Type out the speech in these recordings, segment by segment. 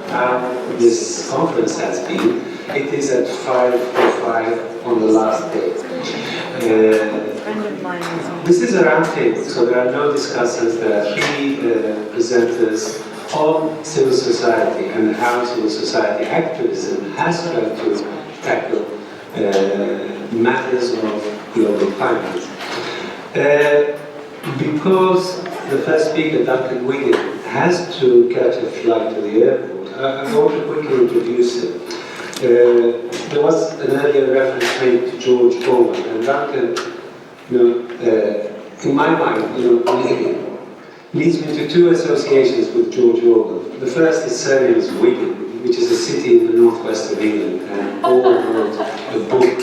how this conference has been. It is at 5:05 on the last day. This is a roundtable, so there are no discussants, there are three presenters on civil society and how civil society activism has tried to tackle matters of global climate. Because the first speaker, Duncan Wigan, has to catch a flight to the airport, I want to quickly introduce him. There was an earlier reference made to George Orwell, and Duncan, in my mind, leads me to two associations with George Orwell. The first is surname is Wigan, which is a city in the northwest of England, and Orwell wrote a book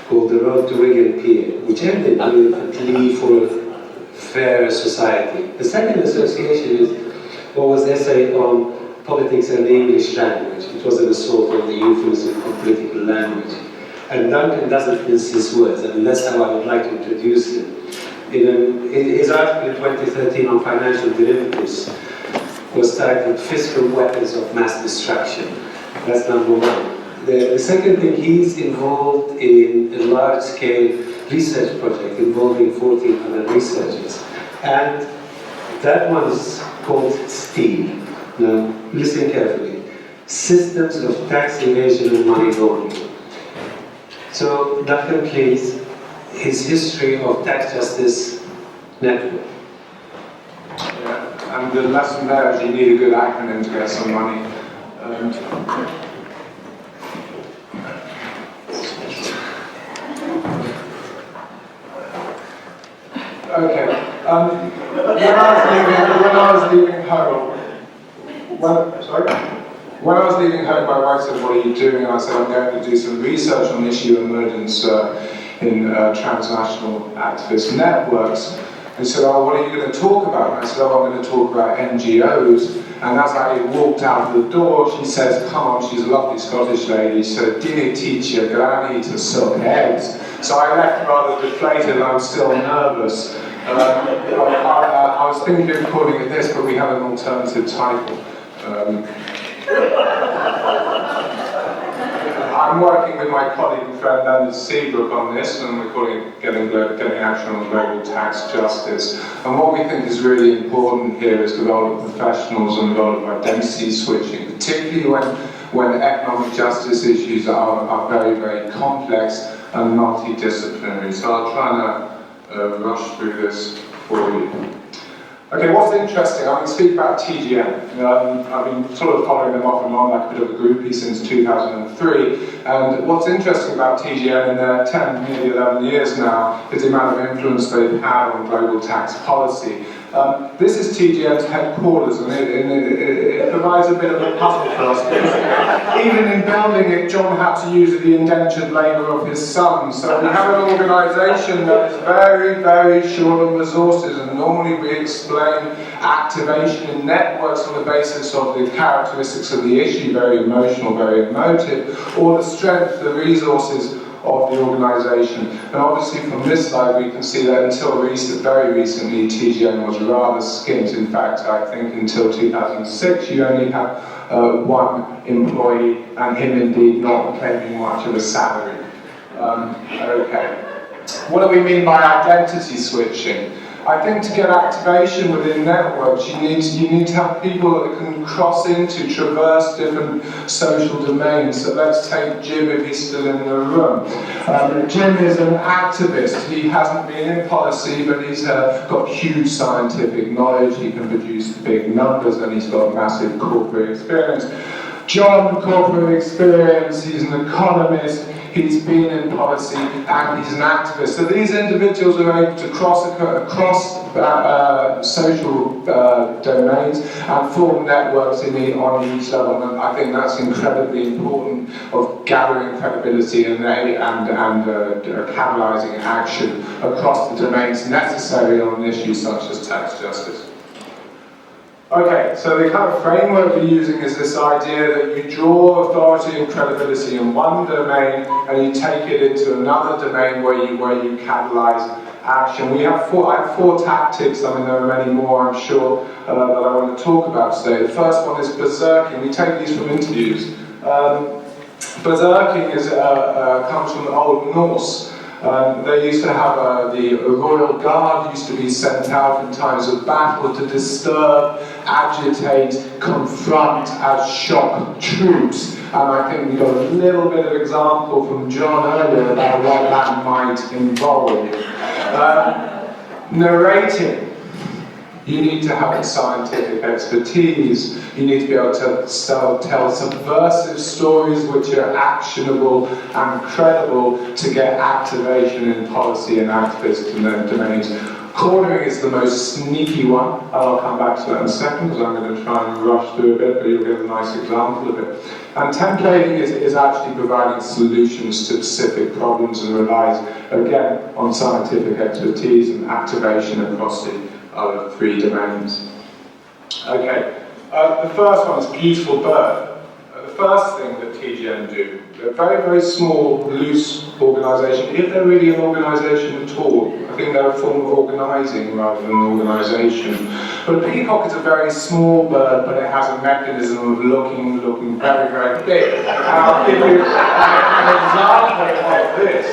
called The Road to Wigan Pier, which ended with a plea for a fairer society. The second association is Orwell's essay on politics and the English language. It was an assault on the euphemism of political language. And Duncan doesn't mince his words, and that's how I would like to introduce him. His article in 2013 on financial derivatives was titled Fiscal Weapons of Mass Destruction. That's number one. The second thing, he's involved in a large-scale research project involving 1,400 researchers. And that one is called STEAM. Now, listen carefully. Systems of Tax Evasion and Money Laundering. So, Duncan, please, his history of tax justice network. Yeah, and the lesson there is you need a good acronym to get some money. Okay. When I was leaving home, when I was leaving home, my wife said, "What are you doing?" And I said, "I'm going to do some research on issue emergence in transnational activist networks." And she said, "Oh, what are you going to talk about?" And I said, "Oh, I'm going to talk about NGOs." And as I walked out the door, she says, "Come on," she's a lovely Scottish lady. She said, "Did it teach your granny to suck eggs?" So I left rather deflated, and I'm still nervous. I was thinking of calling it this, but we had an alternative title. I'm working with my colleague and friend Andy Seabrook on this, and we're calling it Getting Action on Global Tax Justice. And what we think is really important here is the role of professionals and the role of identity switching, particularly when economic justice issues are very, very complex and multidisciplinary. So I'll try and rush through this for you. Okay, what's interesting, I'm going to speak about TGN. I've been sort of following them off and on like a bit of a groupie since 2003. And what's interesting about TGN in their 10, nearly 11 years now is the amount of influence they've had on global tax policy. This is TGN's headquarters, and it provides a bit of a puzzle for us, because even in building it, John had to use the indentured labour of his son. So we have an organisation that is very, very short on resources, and normally we explain activation in networks on the basis of the characteristics of the issue, very emotional, very emotive, or the strength, the resources of the organisation. And obviously from this slide we can see that until very recently TGN was rather skint. In fact, I think until 2006 you only had one employee, and him indeed not claiming much of a salary. Okay. What do we mean by identity switching? I think to get activation within networks, you need to have people that can cross into, traverse different social domains. So let's take Jim if he's still in the room. Jim is an activist. He hasn't been in policy, but he's got huge scientific knowledge. He can produce big numbers, and he's got massive corporate experience. John, corporate experience, he's an economist, he's been in policy, and he's an activist. So these individuals are able to cross social domains and form networks on each level. And I think that's incredibly important of gathering credibility and catalysing action across the domains necessary on issues such as tax justice. Okay, so the kind of framework we're using is this idea that you draw authority and credibility in one domain and you take it into another domain where you catalyze action. I have four tactics. I mean, there are many more, I'm sure, that I want to talk about today. The first one is berserking. We take these from interviews. Berserking comes from the Old Norse. They used to have the royal guard used to be sent out in times of battle to disturb, agitate, confront as shock troops. And I think we got a little bit of example from John earlier about what that might involve. Narrating. You need to have scientific expertise. You need to be able to tell subversive stories which are actionable and credible to get activation in policy and activist domains. Cornering is the most sneaky one, and I'll come back to that in a second because I'm going to try and rush through a bit, but you'll get a nice example of it. And templating is actually providing solutions to specific problems and relies, again, on scientific expertise and activation across the other three domains. Okay, the first one is beautiful bird. The first thing that TGN do, they're a very, very small, loose organisation, if they're really an organisation at all. I think they're a form of organising rather than an organisation. But a peacock is a very small bird, but it has a mechanism of looking very, very big. And I'll give you an example of this.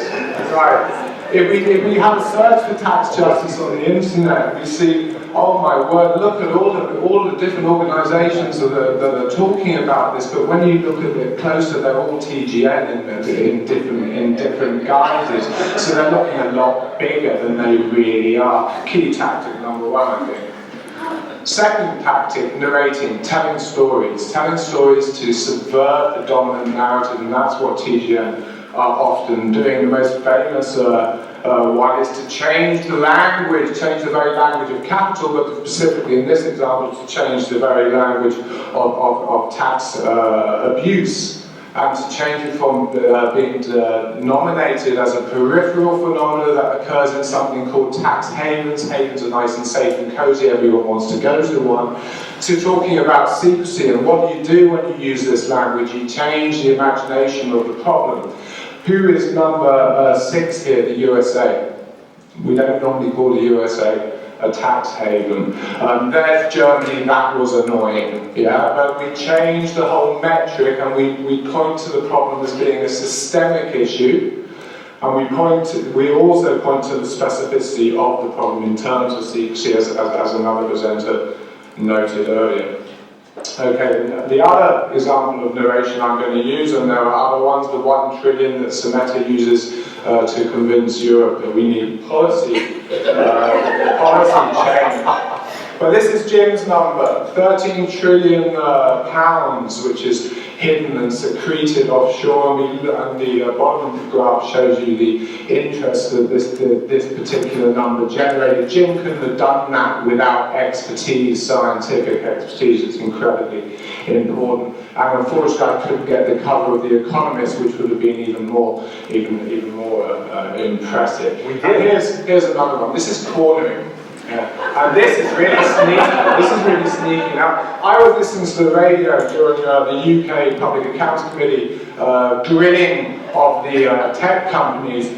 Right. If we have a search for tax justice on the internet, we see, oh my word, look at all the different organisations that are talking about this, but when you look a bit closer, they're all TGN in different guises, so they're looking a lot bigger than they really are. Key tactic number one, I think. Second tactic, narrating, telling stories to subvert the dominant narrative, and that's what TGN are often doing. The most famous one is to change the language, change the very language of capital, but specifically in this example, to change the very language of tax abuse, and to change it from being denominated as a peripheral phenomenon that occurs in something called tax havens. Havens are nice and safe and cozy, everyone wants to go to one, to talking about secrecy. And what you do when you use this language, you change the imagination of the problem. Who is number 6 here, the USA? We don't normally call the USA a tax haven. There's Germany, that was annoying, yeah? But we changed the whole metric and we point to the problem as being a systemic issue, and we also point to the specificity of the problem in terms of secrecy, as another presenter noted earlier. Okay, the other example of narration I'm going to use, and there are other ones, the 1 trillion that Mette uses to convince Europe that we need policy change. But this is Jim's number, 13 trillion pounds, which is hidden and secreted offshore, and the bottom of the graph shows you the interest that this particular number generated. Jim couldn't have done that without expertise, scientific expertise. It's incredibly important. And unfortunately, I couldn't get the cover of The Economist, which would have been even more impressive. Here's another one. This is cornering. Yeah. And this is really sneaky. Now, I was listening to the radio during the UK Public Accounts Committee grilling of the tech companies,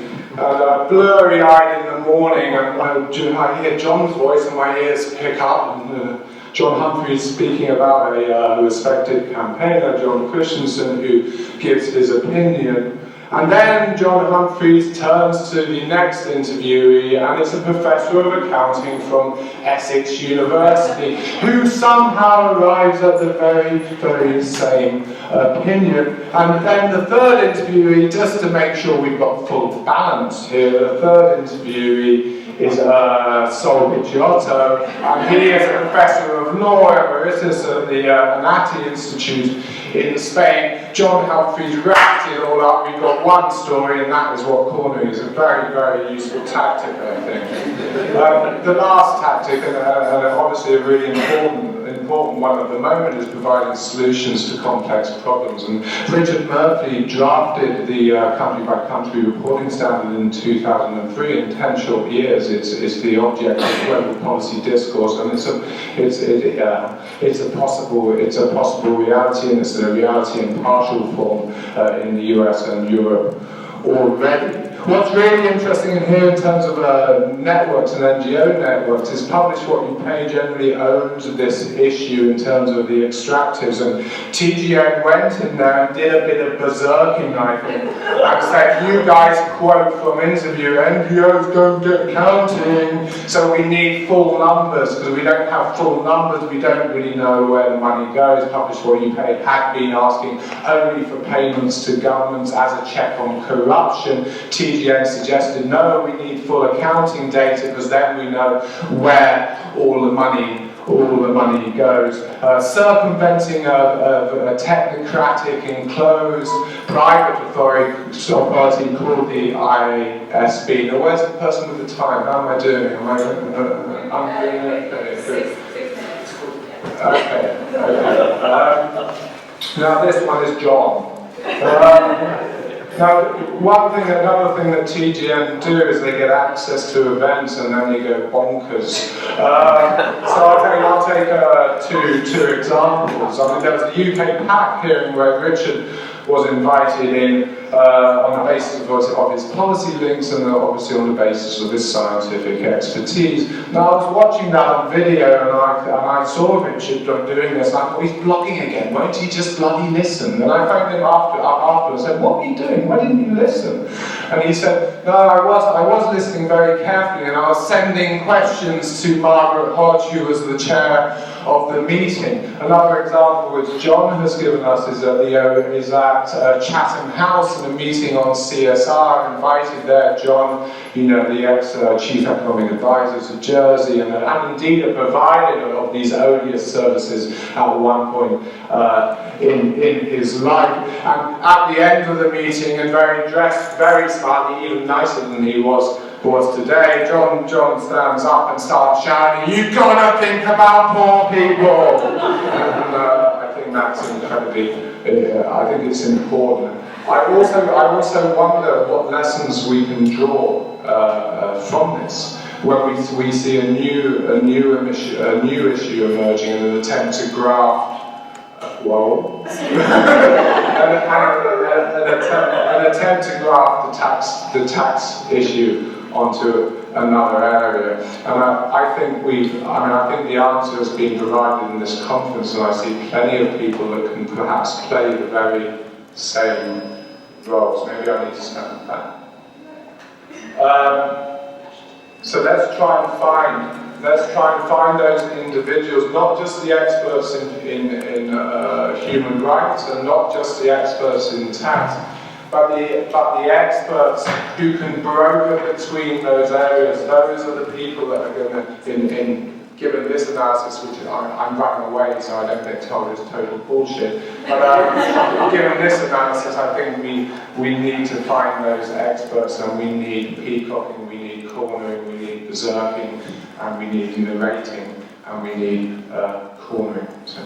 blurry-eyed in the morning, and I hear John's voice and my ears pick up, and John Humphrey's speaking about a respected campaigner, John Christensen, who gives his opinion. And then John Humphreys turns to the next interviewee, and it's a professor of accounting from Essex University, who somehow arrives at the very, very same opinion. And then the third interviewee, just to make sure we've got full balance here, the third interviewee is Sol Picciotto, and he is a professor of law emeritus at the Anati Institute in Spain. John Humphreys wrapped it all up. We've got one story, and that is what cornering is. A very, very useful tactic, I think. The last tactic, and obviously a really important important one at the moment is providing solutions to complex problems. And Richard Murphy drafted the country-by-country reporting standard in 2003. In 10 short years, it's the object of global policy discourse, and it's a possible reality, and it's a reality in partial form in the US and Europe already. What's really interesting in here in terms of networks and NGO networks is Publish What You Pay generally owns this issue in terms of the extractives, and TGN went in there and did a bit of berserking, I think, and said, you guys quote from interview, NGOs don't get counting, so we need full numbers, because we don't have full numbers, we don't really know where the money goes. Publish What You Pay had been asking only for payments to governments as a check on corruption. TGN suggested, no, we need full accounting data because then we know where all the money goes. Circumventing a technocratic, enclosed, private authority called the ISB. Now, where's the person with the time? How am I doing? I'm doing okay. Good. Okay. Now this one is John. Now, another thing that TGN do is they get access to events and then they go bonkers. So I'll take two examples. I mean, there was a UK PAC hearing where Richard was invited in on the basis of his policy links and obviously on the basis of his scientific expertise. Now, I was watching that on video and I saw Richard doing this and I thought, he's blogging again, won't he just bloody listen? And I phoned him after and said, what were you doing? Why didn't you listen? And he said, no, I was listening very carefully and I was sending questions to Margaret Hodge, who was the chair of the meeting. Another example which John has given us is at Chatham House in a meeting on CSR. I invited there John, the ex-chief economic advisors of Jersey, and indeed a provider of these odious services at one point in his life. And at the end of the meeting, and dressed very smartly, even nicer than he was today, John stands up and starts shouting, "You've got to think about poor people!" And I think that's incredibly, I think it's important. I also wonder what lessons we can draw from this when we see a new issue emerging in an attempt to graft an attempt to graft the tax issue onto another area, and I think the answer has been provided in this conference, and I see plenty of people that can perhaps play the very same roles. Maybe I need to stand back. So let's try and find those individuals, not just the experts in human rights, and not just the experts in tax, but the experts who can broker between those areas. Those are the people that are going to, given this analysis, which I'm running away, so I don't get told it's total bullshit. But given this analysis, I think we need to find those experts, and we need peacocking, we need cornering, we need berserking, and we need narrating, and we need cornering. So.